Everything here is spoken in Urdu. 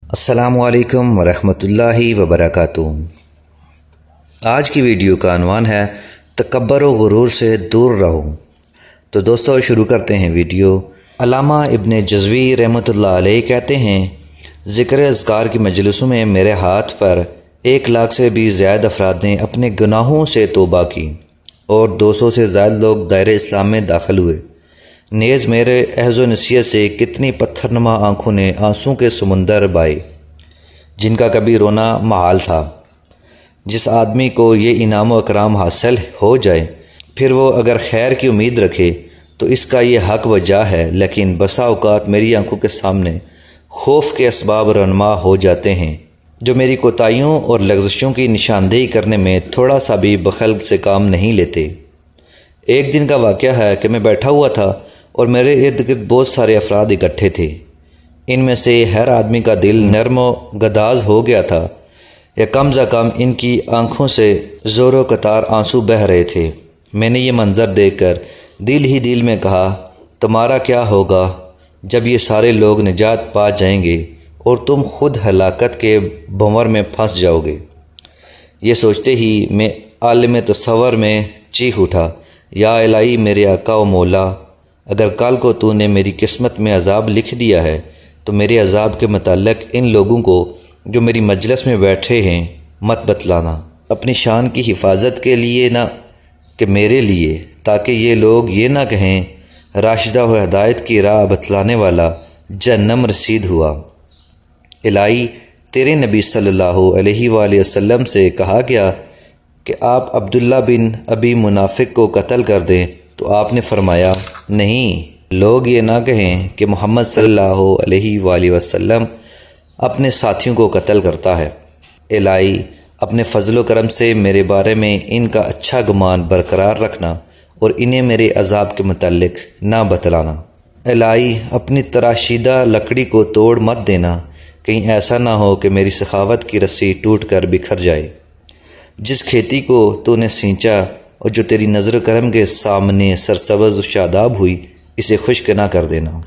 السلام علیکم ورحمۃ اللہ وبرکاتہ۔ آج کی ویڈیو کا عنوان ہے تکبر و غرور سے دور رہو۔ تو دوستو شروع کرتے ہیں ویڈیو۔ علامہ ابن جزوی رحمۃ اللہ علیہ کہتے ہیں، ذکر اذکار کی مجلسوں میں میرے ہاتھ پر 1 لاکھ سے بھی زیادہ افراد نے اپنے گناہوں سے توبہ کی اور 200 سے زائد لوگ دائرہ اسلام میں داخل ہوئے۔ نیز میرے عہد و نصیحت سے کتنی پتھر نما آنکھوں نے آنسوں کے سمندر بائے جن کا کبھی رونا محال تھا۔ جس آدمی کو یہ انعام و اکرام حاصل ہو جائے پھر وہ اگر خیر کی امید رکھے تو اس کا یہ حق و جا ہے، لیکن بسا اوقات میری آنکھوں کے سامنے خوف کے اسباب رونما ہو جاتے ہیں جو میری کوتاہیوں اور لغزشوں کی نشاندہی کرنے میں تھوڑا سا بھی بخل سے کام نہیں لیتے۔ ایک دن کا واقعہ ہے کہ میں بیٹھا ہوا تھا اور میرے ارد گرد بہت سارے افراد اکٹھے تھے۔ ان میں سے ہر آدمی کا دل نرم و گداز ہو گیا تھا، یا کم از کم ان کی آنکھوں سے زور و قطار آنسو بہہ رہے تھے۔ میں نے یہ منظر دیکھ کر دل ہی دل میں کہا، تمہارا کیا ہوگا جب یہ سارے لوگ نجات پا جائیں گے اور تم خود ہلاکت کے بھنور میں پھنس جاؤ گے۔ یہ سوچتے ہی میں عالم تصور میں چیخ اٹھا، یا الہی میرے آقا و مولا، اگر کل کو تو نے میری قسمت میں عذاب لکھ دیا ہے تو میرے عذاب کے متعلق ان لوگوں کو جو میری مجلس میں بیٹھے ہیں مت بتلانا، اپنی شان کی حفاظت کے لیے نہ کہ میرے لیے، تاکہ یہ لوگ یہ نہ کہیں راشدہ و ہدایت کی راہ بتلانے والا جہنم رسید ہوا۔ الہی تیرے نبی صلی اللہ علیہ وآلہ وسلم سے کہا گیا کہ آپ عبداللہ بن ابی منافق کو قتل کر دیں تو آپ نے فرمایا، نہیں، لوگ یہ نہ کہیں کہ محمد صلی اللہ علیہ وآلہ وسلم اپنے ساتھیوں کو قتل کرتا ہے۔ الہی اپنے فضل و کرم سے میرے بارے میں ان کا اچھا گمان برقرار رکھنا اور انہیں میرے عذاب کے متعلق نہ بتلانا۔ الہی اپنی تراشیدہ لکڑی کو توڑ مت دینا، کہیں ایسا نہ ہو کہ میری سخاوت کی رسی ٹوٹ کر بکھر جائے۔ جس کھیتی کو تو نے سینچا اور جو تیری نظر کرم کے سامنے سرسبز و شاداب ہوئی، اسے خشک نہ کر دینا۔